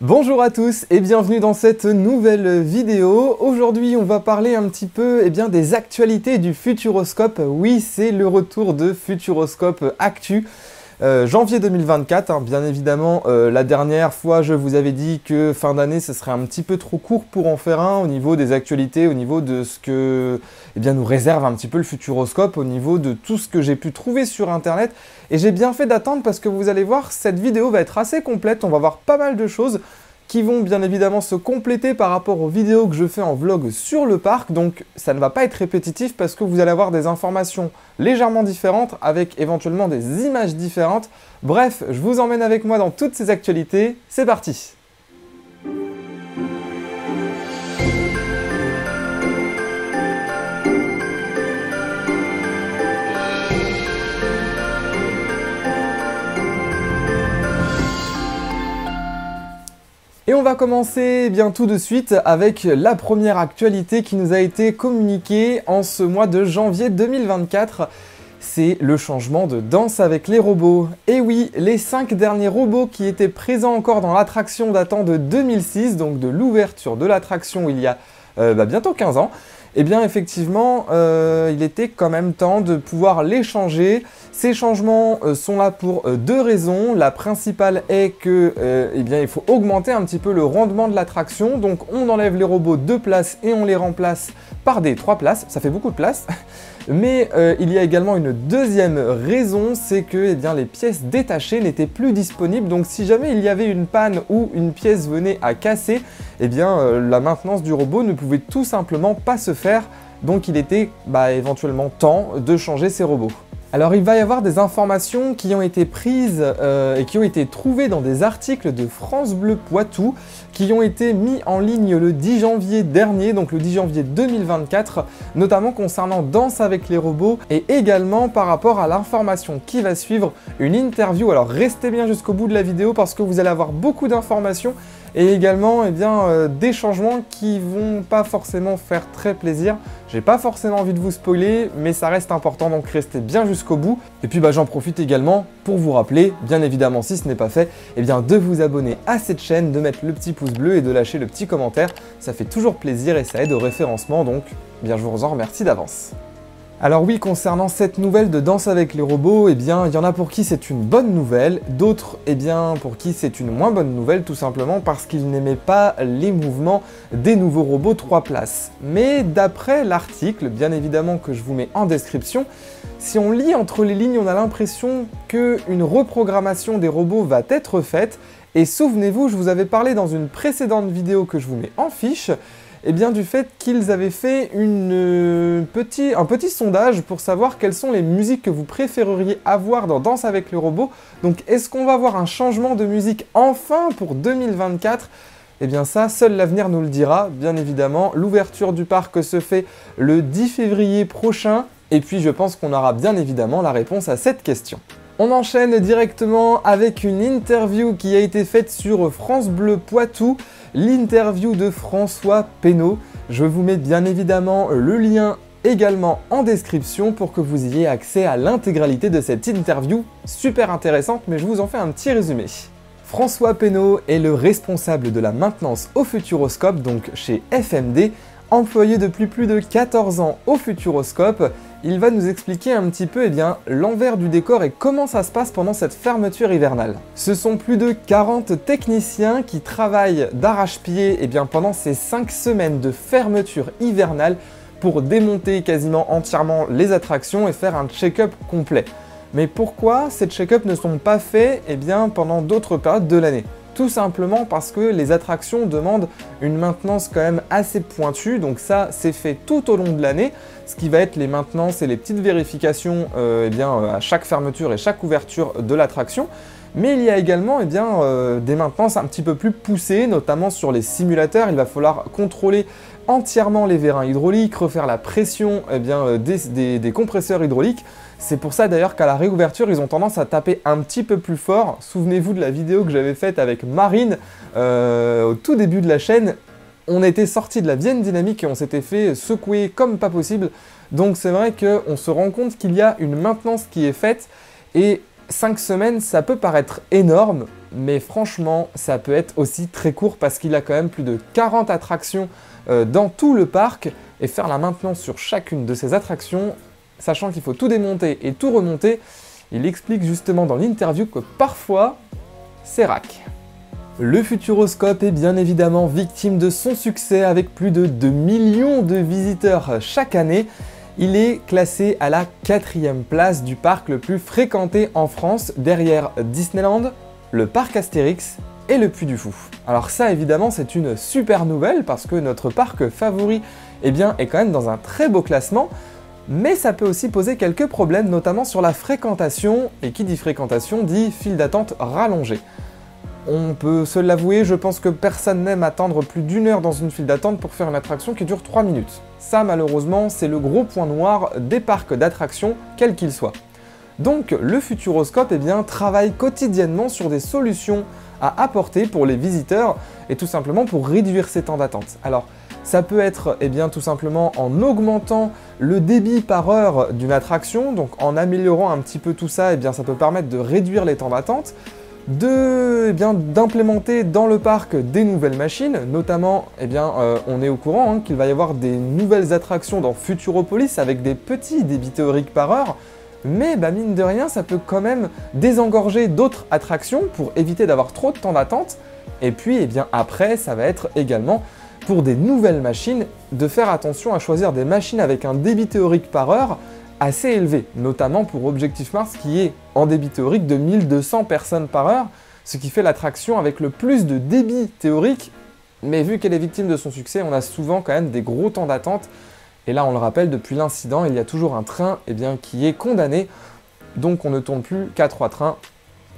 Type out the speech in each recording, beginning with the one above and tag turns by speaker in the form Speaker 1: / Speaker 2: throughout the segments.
Speaker 1: Bonjour à tous et bienvenue dans cette nouvelle vidéo. Aujourd'hui on va parler un petit peu des actualités du Futuroscope. Oui, c'est le retour de Futuroscope Actu. Janvier 2024, hein, bien évidemment, la dernière fois je vous avais dit que fin d'année ce serait un petit peu trop court pour en faire un au niveau des actualités, au niveau de ce que nous réserve un petit peu le Futuroscope, au niveau de tout ce que j'ai pu trouver sur internet. Et j'ai bien fait d'attendre parce que vous allez voir, cette vidéo va être assez complète, on va voir pas mal de choses qui vont bien évidemment se compléter par rapport aux vidéos que je fais en vlog sur le parc, donc ça ne va pas être répétitif parce que vous allez avoir des informations légèrement différentes avec éventuellement des images différentes. Bref, je vous emmène avec moi dans toutes ces actualités, c'est parti! Et on va commencer bien tout de suite avec la première actualité qui nous a été communiquée en ce mois de janvier 2024. C'est le changement de Danse avec les robots. Et oui, les 5 derniers robots qui étaient présents encore dans l'attraction datant de 2006, donc de l'ouverture de l'attraction il y a bientôt 15 ans, eh bien effectivement, il était quand même temps de pouvoir les changer. Ces changements sont là pour deux raisons. La principale est que il faut augmenter un petit peu le rendement de l'attraction. Donc on enlève les robots 2 places et on les remplace par des 3 places. Ça fait beaucoup de place. Mais il y a également une deuxième raison, c'est que les pièces détachées n'étaient plus disponibles. Donc si jamais il y avait une panne ou une pièce venait à casser, la maintenance du robot ne pouvait tout simplement pas se faire. Donc il était éventuellement temps de changer ces robots. Alors il va y avoir des informations qui ont été prises et qui ont été trouvées dans des articles de France Bleu Poitou qui ont été mis en ligne le 10 janvier dernier, donc le 10 janvier 2024, notamment concernant Danse avec les robots et également par rapport à l'information qui va suivre, une interview. Alors restez bien jusqu'au bout de la vidéo parce que vous allez avoir beaucoup d'informations et également des changements qui vont pas forcément faire très plaisir. J'ai pas forcément envie de vous spoiler, mais ça reste important, donc restez bien jusqu'au bout. Et puis j'en profite également pour vous rappeler, bien évidemment si ce n'est pas fait, de vous abonner à cette chaîne, de mettre le petit pouce bleu et de lâcher le petit commentaire. Ça fait toujours plaisir et ça aide au référencement, donc je vous en remercie d'avance. Alors oui, concernant cette nouvelle de Danse avec les robots, il y en a pour qui c'est une bonne nouvelle, d'autres pour qui c'est une moins bonne nouvelle, tout simplement parce qu'ils n'aimaient pas les mouvements des nouveaux robots 3 places. Mais d'après l'article, bien évidemment que je vous mets en description, si on lit entre les lignes, on a l'impression qu'une reprogrammation des robots va être faite, et souvenez-vous, je vous avais parlé dans une précédente vidéo que je vous mets en fiche, du fait qu'ils avaient fait un petit sondage pour savoir quelles sont les musiques que vous préféreriez avoir dans Danse avec les robots. Donc est-ce qu'on va avoir un changement de musique enfin pour 2024 ? Ça, seul l'avenir nous le dira, bien évidemment. L'ouverture du parc se fait le 10 février prochain, et puis je pense qu'on aura bien évidemment la réponse à cette question. On enchaîne directement avec une interview qui a été faite sur France Bleu Poitou, l'interview de François Penaud. Je vous mets bien évidemment le lien également en description pour que vous ayez accès à l'intégralité de cette interview, super intéressante, mais je vous en fais un petit résumé. François Penaud est le responsable de la maintenance au Futuroscope, donc chez FMD, employé depuis plus de 14 ans au Futuroscope. Il va nous expliquer un petit peu l'envers du décor et comment ça se passe pendant cette fermeture hivernale. Ce sont plus de 40 techniciens qui travaillent d'arrache-pied pendant ces 5 semaines de fermeture hivernale pour démonter quasiment entièrement les attractions et faire un check-up complet. Mais pourquoi ces check-ups ne sont pas faits pendant d'autres périodes de l'année ? Tout simplement parce que les attractions demandent une maintenance quand même assez pointue, donc ça c'est fait tout au long de l'année, ce qui va être les maintenances et les petites vérifications à chaque fermeture et chaque ouverture de l'attraction. Mais il y a également des maintenances un petit peu plus poussées, notamment sur les simulateurs. Il va falloir contrôler entièrement les vérins hydrauliques, refaire la pression des compresseurs hydrauliques. C'est pour ça d'ailleurs qu'à la réouverture, ils ont tendance à taper un petit peu plus fort. Souvenez-vous de la vidéo que j'avais faite avec Marine au tout début de la chaîne. On était sorti de la Vienne Dynamique et on s'était fait secouer comme pas possible. Donc c'est vrai qu'on se rend compte qu'il y a une maintenance qui est faite et 5 semaines, ça peut paraître énorme, mais franchement, ça peut être aussi très court parce qu'il a quand même plus de 40 attractions dans tout le parc, et faire la maintenance sur chacune de ces attractions, sachant qu'il faut tout démonter et tout remonter, il explique justement dans l'interview que parfois, c'est rack. Le Futuroscope est bien évidemment victime de son succès avec plus de 2 millions de visiteurs chaque année. Il est classé à la 4e place du parc le plus fréquenté en France, derrière Disneyland, le parc Astérix et le Puy du Fou. Alors ça évidemment c'est une super nouvelle parce que notre parc favori est quand même dans un très beau classement, mais ça peut aussi poser quelques problèmes, notamment sur la fréquentation, et qui dit fréquentation dit file d'attente rallongée. On peut se l'avouer, je pense que personne n'aime attendre plus d'1 heure dans une file d'attente pour faire une attraction qui dure 3 minutes. Ça malheureusement c'est le gros point noir des parcs d'attractions, quels qu'ils soient. Donc le Futuroscope travaille quotidiennement sur des solutions à apporter pour les visiteurs et tout simplement pour réduire ces temps d'attente. Alors ça peut être tout simplement en augmentant le débit par heure d'une attraction, donc en améliorant un petit peu tout ça, ça peut permettre de réduire les temps d'attente, d'implémenter dans le parc des nouvelles machines, notamment on est au courant qu'il va y avoir des nouvelles attractions dans Futuropolis avec des petits débits théoriques par heure, mais mine de rien ça peut quand même désengorger d'autres attractions pour éviter d'avoir trop de temps d'attente, et puis après ça va être également pour des nouvelles machines de faire attention à choisir des machines avec un débit théorique par heure assez élevé, notamment pour Objectif Mars qui est en débit théorique de 1200 personnes par heure, ce qui fait l'attraction avec le plus de débit théorique, mais vu qu'elle est victime de son succès, on a souvent quand même des gros temps d'attente, et là on le rappelle, depuis l'incident, il y a toujours un train qui est condamné, donc on ne tourne plus qu'à 3 trains,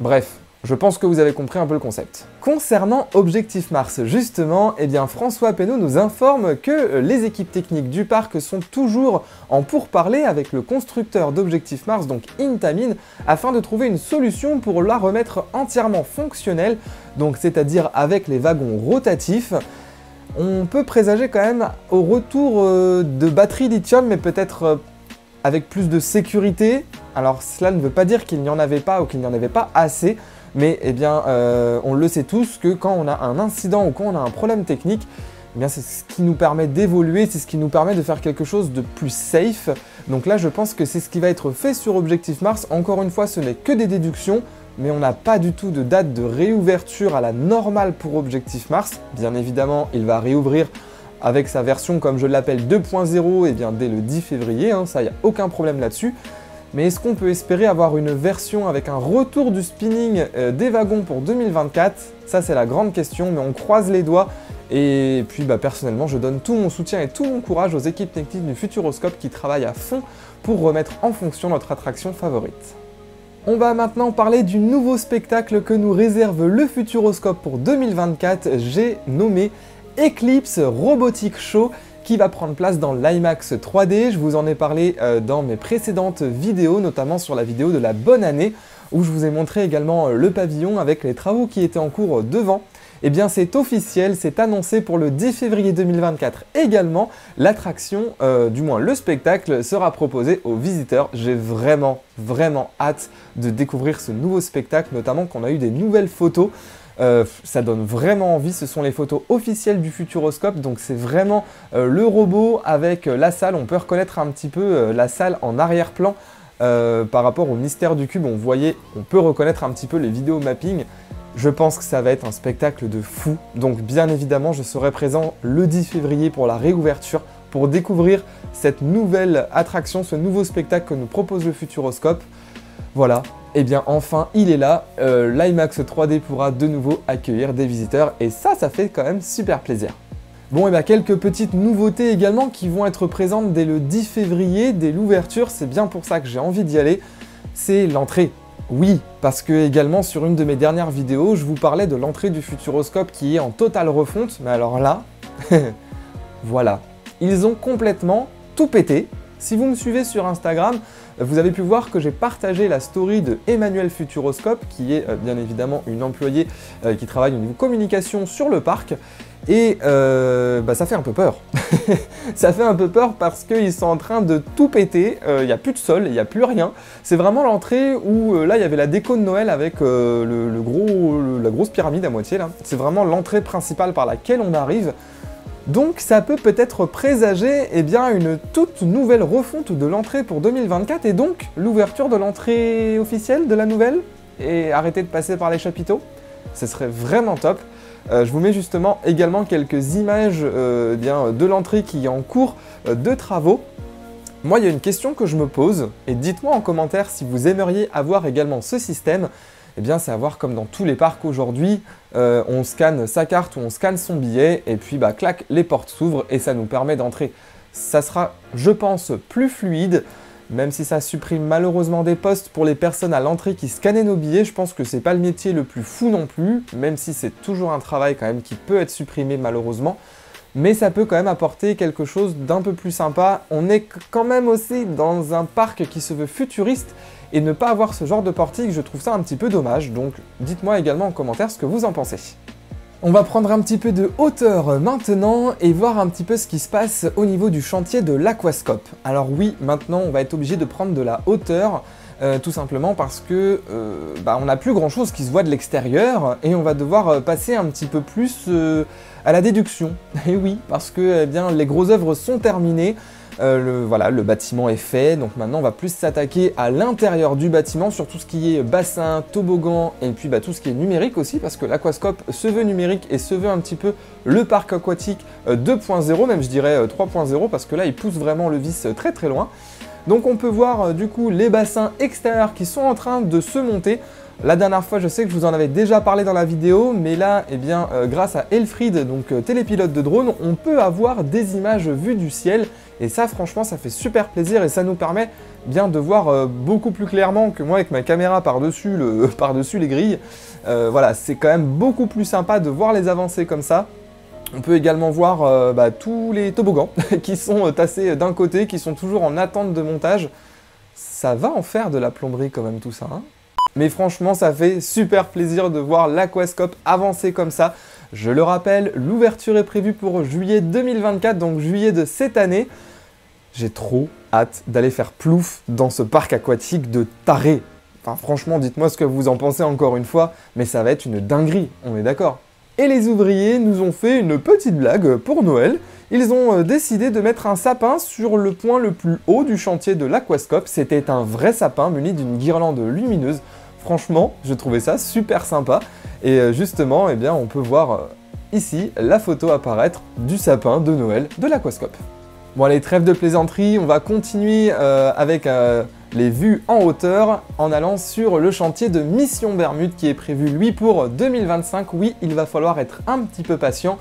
Speaker 1: bref. Je pense que vous avez compris un peu le concept. Concernant Objectif Mars, justement, François Peynaud nous informe que les équipes techniques du parc sont toujours en pourparlers avec le constructeur d'Objectif Mars, donc Intamin, afin de trouver une solution pour la remettre entièrement fonctionnelle, donc c'est-à-dire avec les wagons rotatifs. On peut présager quand même au retour de batteries lithium, mais peut-être avec plus de sécurité. Alors cela ne veut pas dire qu'il n'y en avait pas ou qu'il n'y en avait pas assez, mais on le sait tous que quand on a un incident ou quand on a un problème technique, c'est ce qui nous permet d'évoluer, c'est ce qui nous permet de faire quelque chose de plus safe. Donc là je pense que c'est ce qui va être fait sur Objectif Mars. Encore une fois, ce n'est que des déductions, mais on n'a pas du tout de date de réouverture à la normale pour Objectif Mars. Bien évidemment, il va réouvrir avec sa version, comme je l'appelle, 2.0, dès le 10 février, ça, il n'y a aucun problème là-dessus. Mais est-ce qu'on peut espérer avoir une version avec un retour du spinning des wagons pour 2024? Ça c'est la grande question, mais on croise les doigts. Et puis personnellement, je donne tout mon soutien et tout mon courage aux équipes techniques du Futuroscope qui travaillent à fond pour remettre en fonction notre attraction favorite. On va maintenant parler du nouveau spectacle que nous réserve le Futuroscope pour 2024, j'ai nommé Eclipse Robotic Show, qui va prendre place dans l'IMAX 3D. Je vous en ai parlé dans mes précédentes vidéos, notamment sur la vidéo de la bonne année, où je vous ai montré également le pavillon avec les travaux qui étaient en cours devant. C'est officiel, c'est annoncé pour le 10 février 2024 également. L'attraction, du moins le spectacle, sera proposé aux visiteurs. J'ai vraiment hâte de découvrir ce nouveau spectacle, notamment qu'on a eu des nouvelles photos. Ça donne vraiment envie, ce sont les photos officielles du Futuroscope, donc c'est vraiment le robot avec la salle. On peut reconnaître un petit peu la salle en arrière-plan par rapport au mystère du cube. On peut reconnaître un petit peu les vidéos mapping. Je pense que ça va être un spectacle de fou, donc bien évidemment je serai présent le 10 février pour la réouverture, pour découvrir cette nouvelle attraction, ce nouveau spectacle que nous propose le Futuroscope. Voilà, enfin il est là, l'IMAX 3D pourra de nouveau accueillir des visiteurs et ça fait quand même super plaisir. Bon, quelques petites nouveautés également qui vont être présentes dès le 10 février, dès l'ouverture, c'est bien pour ça que j'ai envie d'y aller, c'est l'entrée. Oui, parce que également sur une de mes dernières vidéos, je vous parlais de l'entrée du Futuroscope qui est en totale refonte, mais alors là, voilà, ils ont complètement tout pété. Si vous me suivez sur Instagram, vous avez pu voir que j'ai partagé la story de Emmanuel Futuroscope, qui est bien évidemment une employée qui travaille au niveau communication sur le parc. Et ça fait un peu peur. Ça fait un peu peur parce qu'ils sont en train de tout péter, il n'y a plus de sol, il n'y a plus rien. C'est vraiment l'entrée où là il y avait la déco de Noël avec la grosse pyramide à moitié là. C'est vraiment l'entrée principale par laquelle on arrive. Donc ça peut peut-être présager une toute nouvelle refonte de l'entrée pour 2024 et donc l'ouverture de l'entrée officielle de la nouvelle et arrêter de passer par les chapiteaux. Ce serait vraiment top. Je vous mets justement également quelques images de l'entrée qui est en cours de travaux. Moi, il y a une question que je me pose, et dites-moi en commentaire si vous aimeriez avoir également ce système. C'est à voir comme dans tous les parcs aujourd'hui, on scanne sa carte ou on scanne son billet, et puis clac, les portes s'ouvrent et ça nous permet d'entrer. Ça sera, je pense, plus fluide. Même si ça supprime malheureusement des postes pour les personnes à l'entrée qui scannaient nos billets, je pense que c'est pas le métier le plus fou non plus, même si c'est toujours un travail quand même qui peut être supprimé malheureusement. Mais ça peut quand même apporter quelque chose d'un peu plus sympa. On est quand même aussi dans un parc qui se veut futuriste, et ne pas avoir ce genre de portique, je trouve ça un petit peu dommage. Donc dites-moi également en commentaire ce que vous en pensez. On va prendre un petit peu de hauteur maintenant et voir un petit peu ce qui se passe au niveau du chantier de l'Aquascope. Alors oui, maintenant on va être obligé de prendre de la hauteur, tout simplement parce que on n'a plus grand chose qui se voit de l'extérieur et on va devoir passer un petit peu plus à la déduction. Et oui, parce que les grosses œuvres sont terminées. Le bâtiment est fait, donc maintenant on va plus s'attaquer à l'intérieur du bâtiment sur tout ce qui est bassin, toboggan et puis tout ce qui est numérique aussi parce que l'Aquascope se veut numérique et se veut un petit peu le parc aquatique 2.0, même je dirais 3.0 parce que là il pousse vraiment le vice très très loin. Donc on peut voir du coup les bassins extérieurs qui sont en train de se monter. La dernière fois, je sais que je vous en avais déjà parlé dans la vidéo, mais là, grâce à Elfried, donc télépilote de drone, on peut avoir des images vues du ciel. Et ça, franchement, ça fait super plaisir et ça nous permet de voir beaucoup plus clairement que moi avec ma caméra par-dessus les grilles. Voilà, c'est quand même beaucoup plus sympa de voir les avancées comme ça. On peut également voir tous les toboggans qui sont tassés d'un côté, qui sont toujours en attente de montage. Ça va en faire de la plomberie quand même tout ça, hein. Mais franchement, ça fait super plaisir de voir l'Aquascope avancer comme ça. Je le rappelle, l'ouverture est prévue pour juillet 2024, donc juillet de cette année. J'ai trop hâte d'aller faire plouf dans ce parc aquatique de taré. Enfin, franchement, dites-moi ce que vous en pensez encore une fois, mais ça va être une dinguerie, on est d'accord. Et les ouvriers nous ont fait une petite blague pour Noël. Ils ont décidé de mettre un sapin sur le point le plus haut du chantier de l'Aquascope. C'était un vrai sapin muni d'une guirlande lumineuse. Franchement, je trouvais ça super sympa. Et justement, on peut voir ici la photo apparaître du sapin de Noël de l'Aquascope. Bon allez, trêve de plaisanterie, on va continuer avec les vues en hauteur en allant sur le chantier de Mission Bermude qui est prévu lui pour 2025. Oui, il va falloir être un petit peu patient.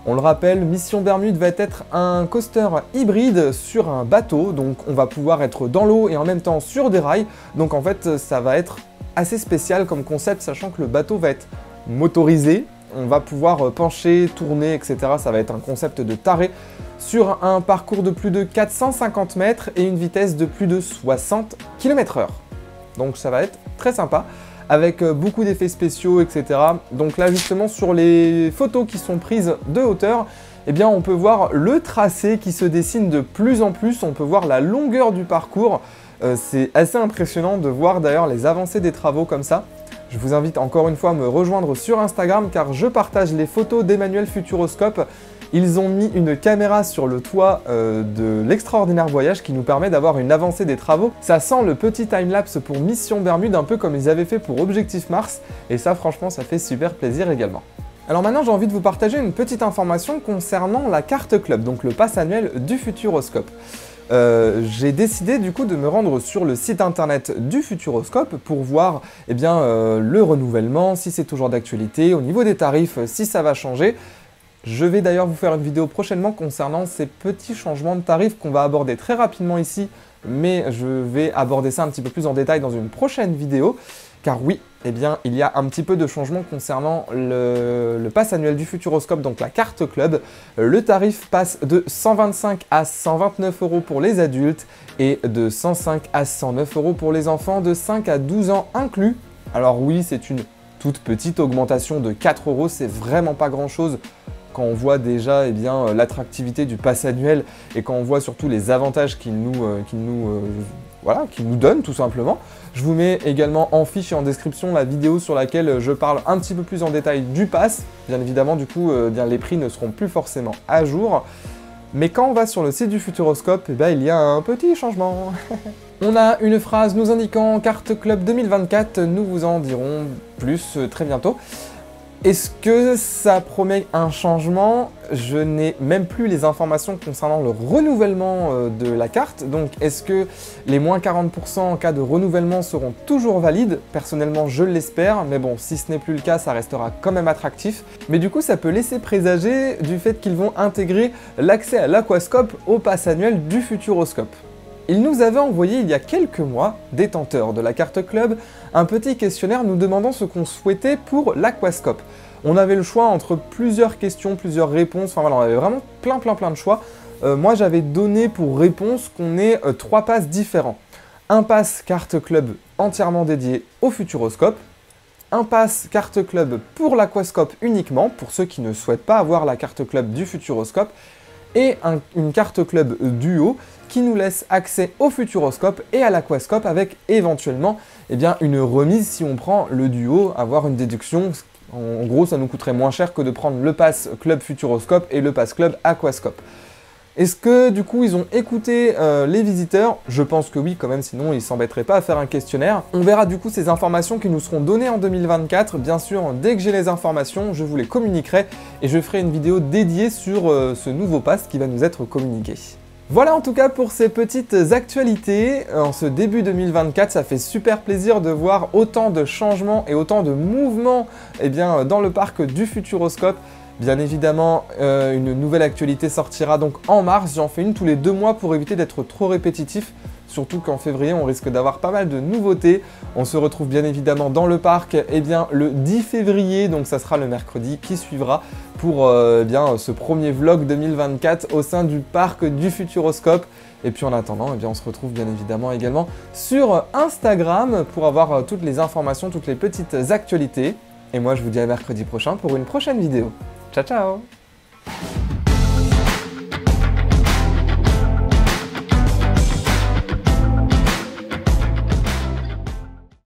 Speaker 1: On le rappelle, Mission Bermude va être un coaster hybride sur un bateau, donc on va pouvoir être dans l'eau et en même temps sur des rails. Donc en fait, ça va être assez spécial comme concept, sachant que le bateau va être motorisé. On va pouvoir pencher, tourner, etc. Ça va être un concept de taré sur un parcours de plus de 450 mètres et une vitesse de plus de 60 km/h. Donc ça va être très sympa, avec beaucoup d'effets spéciaux, etc. Donc là, justement, sur les photos qui sont prises de hauteur, on peut voir le tracé qui se dessine de plus en plus. On peut voir la longueur du parcours. C'est assez impressionnant de voir d'ailleurs les avancées des travaux comme ça. Je vous invite encore une fois à me rejoindre sur Instagram car je partage les photos d'Emmanuel Futuroscope. Ils ont mis une caméra sur le toit de l'extraordinaire voyage qui nous permet d'avoir une avancée des travaux. Ça sent le petit timelapse pour Mission Bermude, un peu comme ils avaient fait pour Objectif Mars. Et ça, franchement, ça fait super plaisir également. Alors maintenant, j'ai envie de vous partager une petite information concernant la carte club, donc le pass annuel du Futuroscope. J'ai décidé du coup de me rendre sur le site internet du Futuroscope pour voir le renouvellement, si c'est toujours d'actualité, au niveau des tarifs, si ça va changer. Je vais d'ailleurs vous faire une vidéo prochainement concernant ces petits changements de tarifs qu'on va aborder très rapidement ici, mais je vais aborder ça un petit peu plus en détail dans une prochaine vidéo. Car oui, il y a un petit peu de changement concernant le pass annuel du Futuroscope, donc la carte club. Le tarif passe de 125 à 129 € pour les adultes et de 105 à 109 € pour les enfants de 5 à 12 ans inclus. Alors oui, c'est une toute petite augmentation de 4 €, c'est vraiment pas grand chose quand on voit déjà l'attractivité du pass annuel et quand on voit surtout les avantages qu'il nous donne tout simplement. Je vous mets également en fiche et en description la vidéo sur laquelle je parle un petit peu plus en détail du pass. Bien évidemment, du coup, les prix ne seront plus forcément à jour. Mais quand on va sur le site du Futuroscope, il y a un petit changement. On a une phrase nous indiquant Carte Club 2024, nous vous en dirons plus très bientôt. Est-ce que ça promet un changement? Je n'ai même plus les informations concernant le renouvellement de la carte, donc est-ce que les moins 40% en cas de renouvellement seront toujours valides? Personnellement, je l'espère, mais bon, si ce n'est plus le cas, ça restera quand même attractif. Mais du coup, ça peut laisser présager du fait qu'ils vont intégrer l'accès à l'aquascope au pass annuel du Futuroscope. Ils nous avaient envoyé il y a quelques mois, détenteurs de la carte club, un petit questionnaire nous demandant ce qu'on souhaitait pour l'aquascope. On avait le choix entre plusieurs questions, plusieurs réponses, enfin voilà, on avait vraiment plein de choix. Moi j'avais donné pour réponse qu'on ait 3 passes différents. Un pass carte club entièrement dédié au Futuroscope, un pass carte club pour l'aquascope uniquement, pour ceux qui ne souhaitent pas avoir la carte club du Futuroscope, et une carte club duo qui nous laisse accès au Futuroscope et à l'aquascope avec éventuellement une remise si on prend le duo, avoir une déduction. En gros, ça nous coûterait moins cher que de prendre le pass club Futuroscope et le pass club aquascope. Est-ce que du coup ils ont écouté les visiteurs? Je pense que oui quand même, sinon ils s'embêteraient pas à faire un questionnaire. On verra du coup ces informations qui nous seront données en 2024. Bien sûr, dès que j'ai les informations, je vous les communiquerai et je ferai une vidéo dédiée sur ce nouveau pass qui va nous être communiqué. Voilà en tout cas pour ces petites actualités. En ce début 2024, ça fait super plaisir de voir autant de changements et autant de mouvements dans le parc du Futuroscope. Bien évidemment, une nouvelle actualité sortira donc en mars. J'en fais une tous les 2 mois pour éviter d'être trop répétitif. Surtout qu'en février, on risque d'avoir pas mal de nouveautés. On se retrouve bien évidemment dans le parc le 10 février, donc ça sera le mercredi qui suivra pour ce premier vlog 2024 au sein du parc du Futuroscope. Et puis en attendant, on se retrouve bien évidemment également sur Instagram pour avoir toutes les informations, toutes les petites actualités. Et moi, je vous dis à mercredi prochain pour une prochaine vidéo. Ciao ciao!